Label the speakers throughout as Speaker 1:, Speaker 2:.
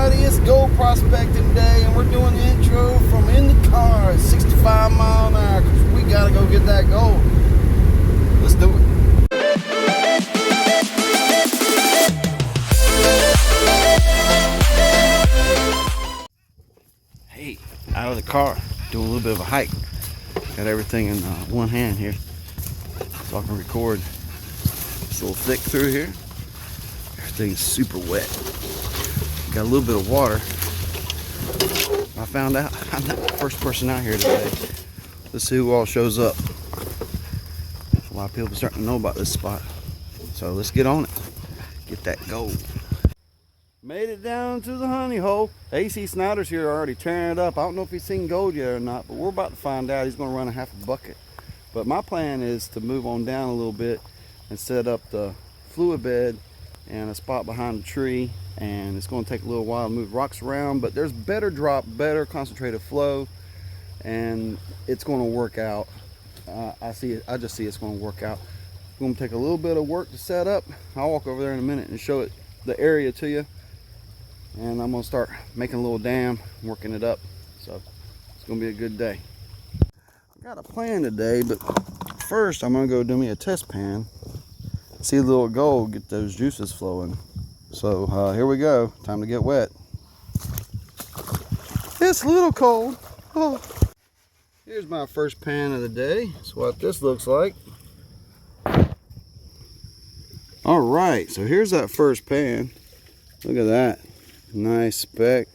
Speaker 1: everybody, it's gold prospecting day and we're doing the intro from in the car at 65 miles an hour because we gotta go get that gold. Let's do it. Hey, out of the car, doing a little bit of a hike. Got everything in one hand here so I can record. It's a little thick through here. Everything's super wet. Got a little bit of water. I found out I'm not the first person out here today. Let's see who all shows up. A lot of people are starting to know about this spot. So let's get on it. Get that gold. Made it down to the honey hole. AC Snyder's here already tearing it up. I don't know if he's seen gold yet or not, but we're about to find out. He's going to run a half a bucket. But my plan is to move on down a little bit and set up the fluid bed and a spot behind the tree, and it's going to take a little while to move rocks around, but there's better drop, better concentrated flow, and it's going to work out. I just see it's going to work out. It's going to take a little bit of work to set up. I'll walk over there in a minute and show it the area to you, and I'm going to start making a little dam, working it up. So it's going to be a good day. I got a plan today, but first I'm going to go do me a test pan. See a little gold, get those juices flowing. So here we go. Time to get wet. It's a little cold. Oh. Here's my first pan of the day. That's what this looks like. All right, so here's that first pan. Look at that. Nice speck.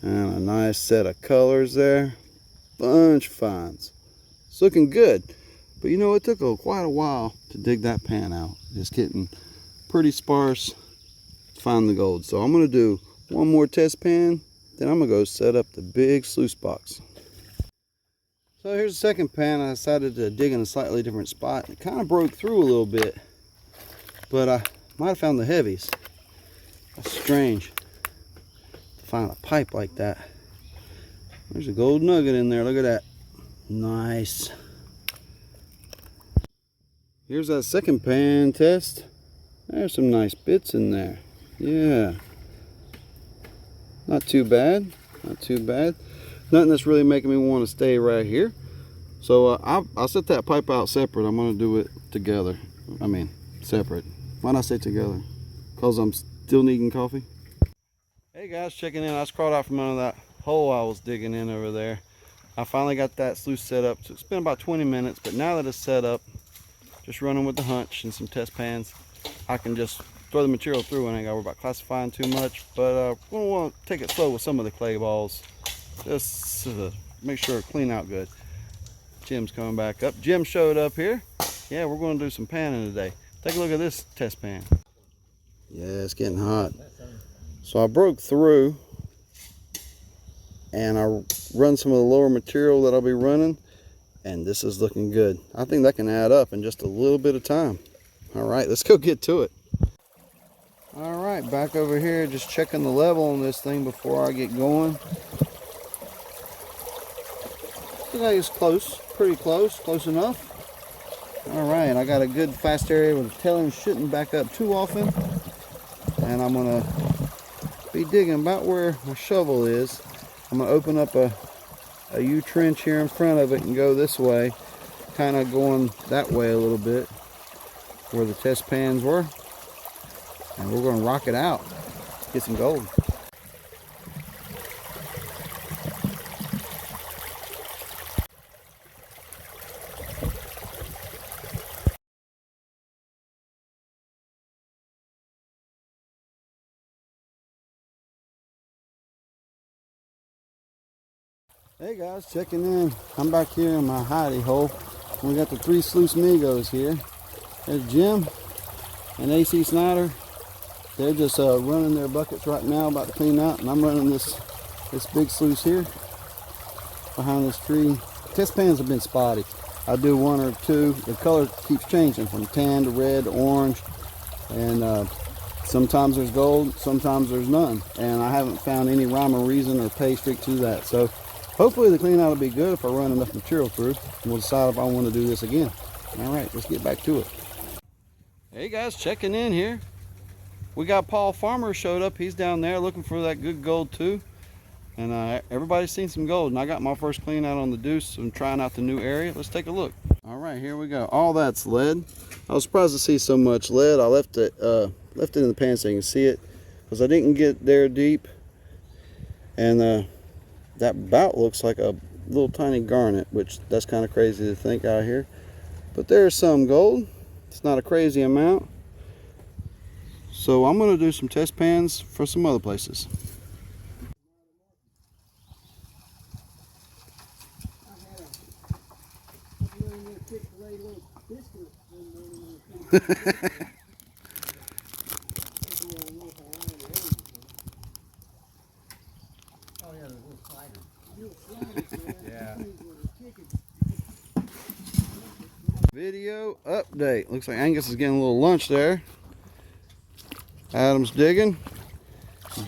Speaker 1: And a nice set of colors there. Bunch of fines. It's looking good. But you know, it took quite a while to dig that pan out. It's getting pretty sparse to find the gold. So I'm going to do one more test pan, then I'm going to go set up the big sluice box. So here's the second pan. I decided to dig in a slightly different spot. It kind of broke through a little bit, but I might have found the heavies. That's strange to find a pipe like that. There's a gold nugget in there. Look at that. Nice. Here's that second pan test. There's some nice bits in there. Yeah. Not too bad. Not too bad. Nothing that's really making me want to stay right here. So I'll set that pipe out separate. I'm going to do it together. I mean, separate. Why not say together? Because I'm still needing coffee. Hey guys, checking in. I just crawled out from under that hole I was digging in over there. I finally got that sluice set up. So it's been about 20 minutes, but now that it's set up, just running with the hunch and some test pans, I can just throw the material through and I ain't got to worry about classifying too much. But we're going to want to take it slow with some of the clay balls, just to make sure it clean out good. Jim's coming back up. Jim showed up here. Yeah, we're going to do some panning today. Take a look at this test pan. Yeah, it's getting hot. So I broke through and I run some of the lower material that I'll be running. And this is looking good. I think that can add up in just a little bit of time. All right, let's go get to it. All right, back over here, just checking the level on this thing before I get going. I think it's close, pretty close enough. All right, I got a good fast area where the tailing shouldn't back up too often. And I'm gonna be digging about where my shovel is. I'm gonna open up a U-trench here in front of it and go this way, kind of going that way a little bit where the test pans were, and we're going to rock it out, get some gold. Hey guys, checking in. I'm back here in my hidey hole. We got the three sluice amigos here. There's Jim and AC Snyder. They're just running their buckets right now, about to clean out, and I'm running this big sluice here behind this tree. Test pans have been spotty. I do one or two. The color keeps changing from tan to red to orange, and sometimes there's gold, sometimes there's none, and I haven't found any rhyme or reason or pay streak to that. So hopefully the clean out will be good if I run enough material through, and we'll decide if I want to do this again. All right, let's get back to it. Hey guys, checking in here. we got Paul Farmer showed up. He's down there looking for that good gold too. And everybody's seen some gold. And I got my first clean out on the deuce. I'm trying out the new area. Let's take a look. All right, here we go. All that's lead. I was surprised to see so much lead. I left it in the pan so you can see it, because I didn't get there deep. And that about looks like a little tiny garnet, which that's kind of crazy to think out here. But there's some gold. It's not a crazy amount. So I'm going to do some test pans for some other places. Video update. Looks like Angus is getting a little lunch there. Adam's digging.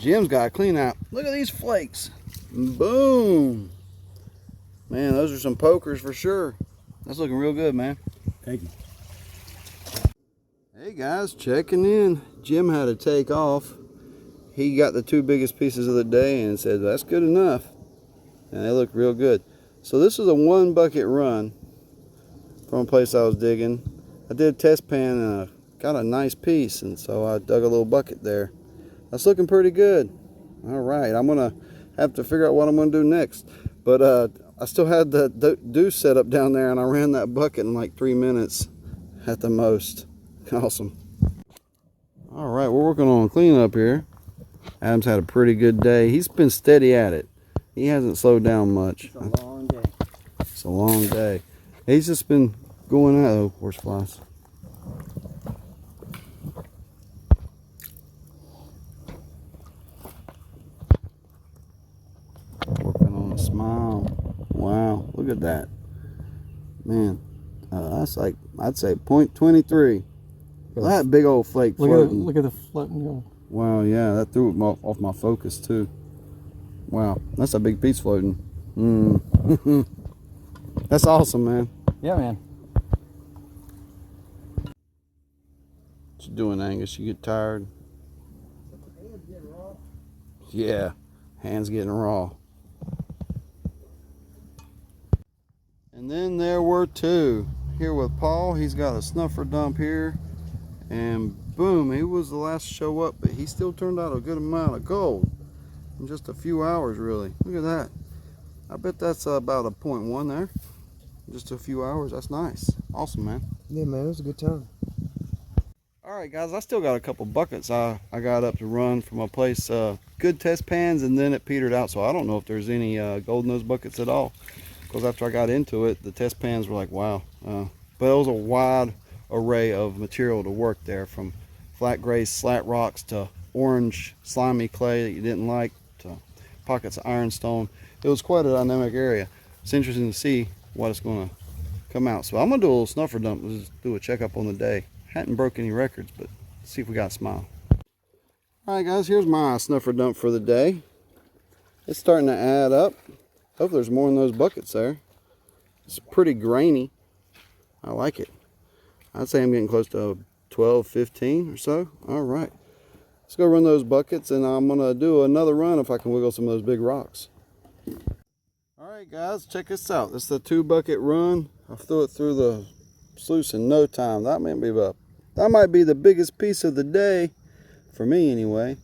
Speaker 1: Jim's got a clean out. Look at these flakes. Boom. Man, those are some pokers for sure. That's looking real good, man.
Speaker 2: Thank you.
Speaker 1: Hey guys, checking in. Jim had to take off. He got the 2 biggest pieces of the day and said that's good enough. And they look real good. So this is a 1 bucket run from a place I was digging. I did a test pan and got a nice piece, and so I dug a little bucket there. That's looking pretty good. All right, I'm gonna have to figure out what I'm gonna do next. But I still had the deuce set up down there, and I ran that bucket in like 3 minutes at the most. Awesome. All right, we're working on cleanup here. Adam's had a pretty good day. He's been steady at it. He hasn't slowed down much.
Speaker 2: It's a long day.
Speaker 1: It's a long day. He's just been going out. Oh, horse flies. Working on a smile. Wow, look at that. Man, that's like, I'd say 0.23. That big old flake floating.
Speaker 2: Look at the floating gold.
Speaker 1: Wow, yeah, that threw it off my focus too. Wow, that's a big piece floating. That's awesome, man.
Speaker 2: Yeah, man.
Speaker 1: What you doing, Angus? You get tired?
Speaker 2: Hands getting raw.
Speaker 1: Yeah, hands getting raw. And then there were 2. Here with Paul, he's got a snuffer dump here. And boom, he was the last to show up, but he still turned out a good amount of gold in just a few hours, really. Look at that. I bet that's about a 0.1 there. Just a few hours. That's nice. Awesome, man.
Speaker 2: Yeah, man, it was a good time.
Speaker 1: All right, guys, I still got a couple buckets I got up to run from a place. Good test pans, and then it petered out, so I don't know if there's any gold in those buckets at all, because after I got into it, the test pans were like, wow. But it was a wide array of material to work there, from flat gray slat rocks to orange slimy clay that you didn't like to pockets of ironstone. It was quite a dynamic area. It's interesting to see what it's going to come out. So I'm going to do a little snuffer dump. Let's just do a checkup on the day. Hadn't broke any records, but let's see if we got a smile. All right, guys, here's my snuffer dump for the day. It's starting to add up. Hopefully there's more in those buckets there. It's pretty grainy. I like it. I'd say I'm getting close to 12, 15 or so. All right. Let's go run those buckets, and I'm going to do another run if I can wiggle some of those big rocks. All right, guys, check this out. This is the 2 bucket run. I threw it through the sluice in no time. That might be the biggest piece of the day, for me anyway.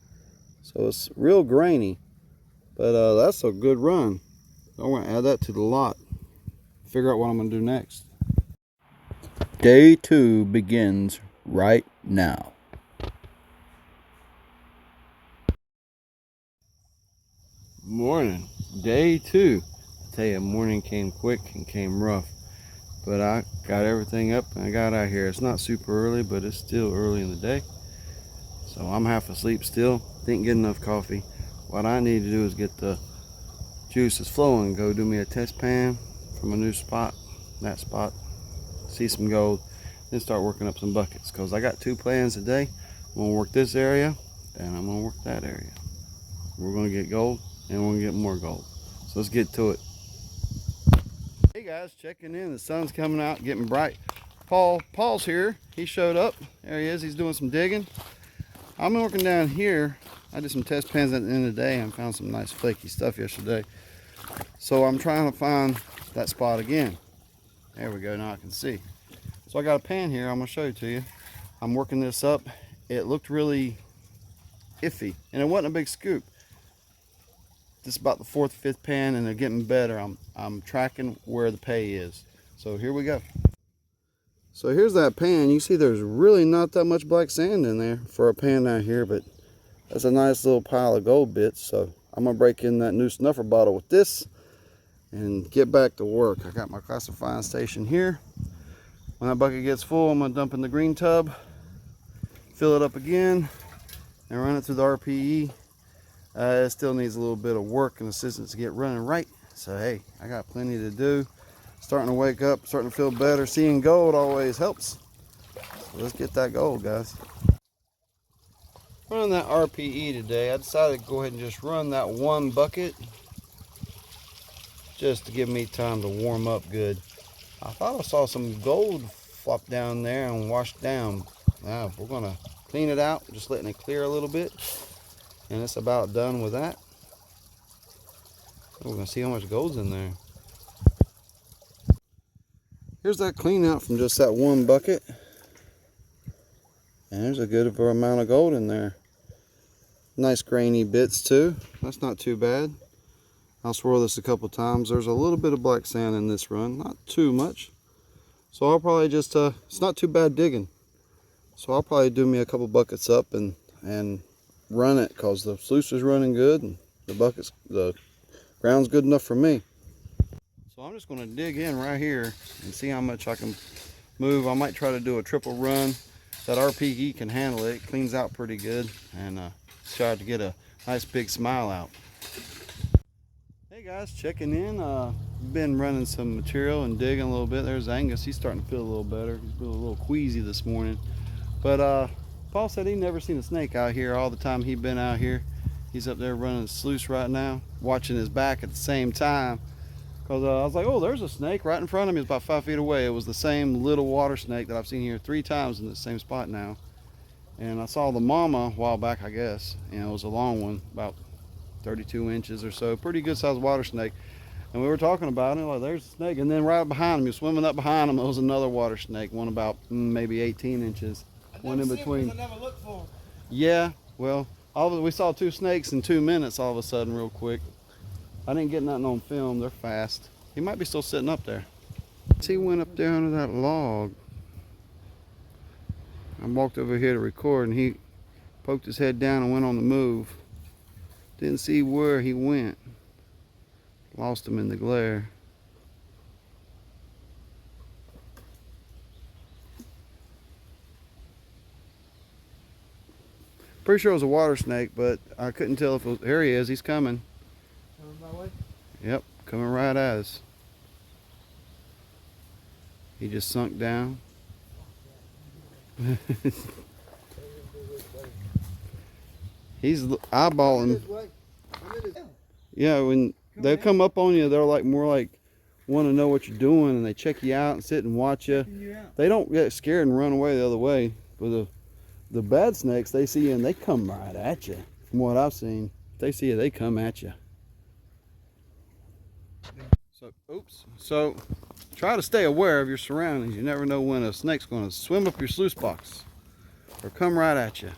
Speaker 1: So it's real grainy, but that's a good run. I want to add that to the lot. Figure out what I'm going to do next. Day 2 begins right now. Morning. Day 2. I tell you, morning came quick and came rough. But I got everything up and I got out here. It's not super early, but it's still early in the day. So I'm half asleep still. Didn't get enough coffee. What I need to do is get the juices flowing. Go do me a test pan from a new spot. That spot. See some gold. Then start working up some buckets. Because I got 2 plans today. I'm going to work this area and I'm going to work that area. We're going to get gold and we're going to get more gold. So let's get to it. Hey guys, checking in. The sun's coming out, getting bright. Paul's here. He showed up. There he is. He's doing some digging. I'm working down here. I did some test pans at the end of the day and found some nice flaky stuff yesterday. So I'm trying to find that spot again. There we go, now I can see. So I got a pan here, I'm gonna show it to you. I'm working this up. It looked really iffy, and it wasn't a big scoop. This is about the 4th, 5th pan, and they're getting better. I'm tracking where the pay is. So here we go. So here's that pan. You see there's really not that much black sand in there for a pan out here, but that's a nice little pile of gold bits. So I'm gonna break in that new snuffer bottle with this and get back to work. I got my classifying station here. When that bucket gets full, I'm gonna dump in the green tub, fill it up again, and run it through the RPE. It still needs a little bit of work and assistance to get running right. So hey, I got plenty to do. Starting to wake up, starting to feel better. Seeing gold always helps. So let's get that gold, guys. Running that RPE today, I decided to go ahead and just run that one bucket just to give me time to warm up good. I thought I saw some gold flop down there and wash down. Now we're gonna clean it out, just letting it clear a little bit. And it's about done with that. We're gonna see how much gold's in there. Here's that clean out from just that one bucket. And there's a good amount of gold in there. Nice grainy bits too. That's not too bad. I'll swirl this a couple times. There's a little bit of black sand in this run, not too much. So I'll probably just, it's not too bad digging. So I'll probably do me a couple buckets up and run it, because the sluice is running good and the ground's good enough for me. So I'm just going to dig in right here and see how much I can move. I might try to do a triple run. That RPE can handle it. It cleans out pretty good, and try to get a nice big smile out. Hey guys, checking in. Been running some material and digging a little bit. There's Angus. He's starting to feel a little better. He's feeling a little queasy this morning. But Paul said he'd never seen a snake out here all the time he'd been out here. He's up there running the sluice right now, watching his back at the same time. Because I was like, oh, there's a snake right in front of me. It's about 5 feet away. It was the same little water snake that I've seen here 3 times in the same spot now. And I saw the mama a while back, I guess. And it was a long one, about 32 inches or so. Pretty good sized water snake. And we were talking about it, like, there's a snake. And then right behind him, he was swimming up behind him, it was another water snake, one about maybe 18 inches. One in between.
Speaker 2: I never looked for him.
Speaker 1: Yeah, well, we saw 2 snakes in 2 minutes all of a sudden, real quick. I didn't get nothing on film. They're fast. He might be still sitting up there. He went up there under that log. I walked over here to record, and he poked his head down and went on the move. Didn't see where he went. Lost him in the glare. Pretty sure it was a water snake, but I couldn't tell if it was. Here he is. He's coming.
Speaker 2: Coming my way?
Speaker 1: Yep, coming right at us. He just sunk down. He's eyeballing. Yeah, when they come up on you, they're like more like want to know what you're doing, and they check you out and sit and watch you. They don't get scared and run away the other way. But the bad snakes, they see you and they come right at you. From what I've seen, if they see you, they come at you. So, oops. So, try to stay aware of your surroundings. You never know when a snake's going to swim up your sluice box or come right at you.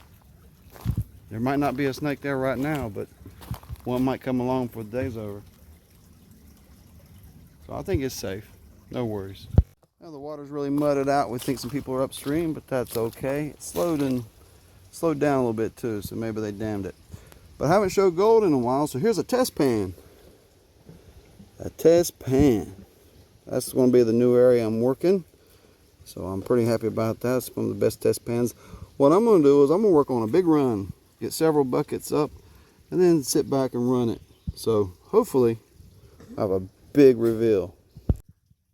Speaker 1: There might not be a snake there right now, but one might come along before the day's over. So I think it's safe. No worries. Now the water's really mudded out. We think some people are upstream, but that's okay. It slowed down a little bit too, so maybe they dammed it. But I haven't showed gold in a while, so here's a test pan. A test pan. That's going to be the new area I'm working. So I'm pretty happy about that. It's one of the best test pans. What I'm going to do is I'm going to work on a big run. Get several buckets up and then sit back and run it. So hopefully I have a big reveal.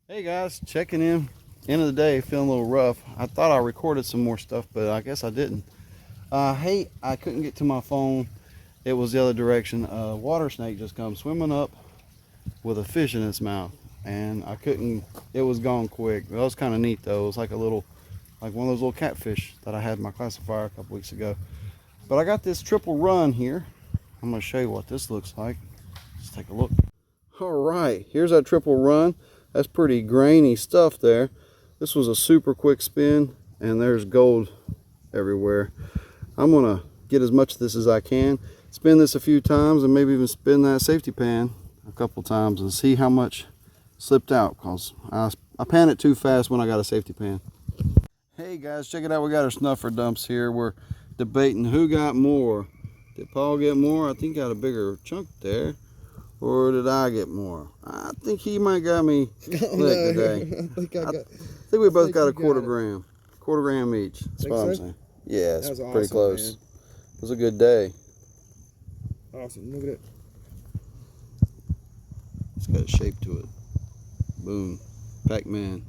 Speaker 1: Hey guys, checking in. End of the day, feeling a little rough. I thought I recorded some more stuff, but I guess I didn't. Hey, I couldn't get to my phone. It was the other direction. A water snake just come swimming up with a fish in its mouth, and I couldn't. It was gone quick. That was kind of neat though. It was like one of those little catfish that I had in my classifier a couple weeks ago. But I got this triple run here. I'm going to show you what this looks like. Let's take a look. All right, here's our triple run. That's pretty grainy stuff there. This was a super quick spin, and there's gold everywhere. I'm going to get as much of this as I can, spin this a few times, and maybe even spin that safety pan a couple times and see how much slipped out, because I pan it too fast when I got a safety pan. Hey guys, check it out. We got our snuffer dumps here. We're debating who got more. Did Paul get more? I think he got a bigger chunk there. Or did I get more? I think he might got me today. I think we both got a quarter gram each. That's what I'm saying. Yeah, it's pretty awesome, close. Man. It was a good day.
Speaker 2: Awesome. Look at it.
Speaker 1: It's got a shape to it. Boom. Pac-Man.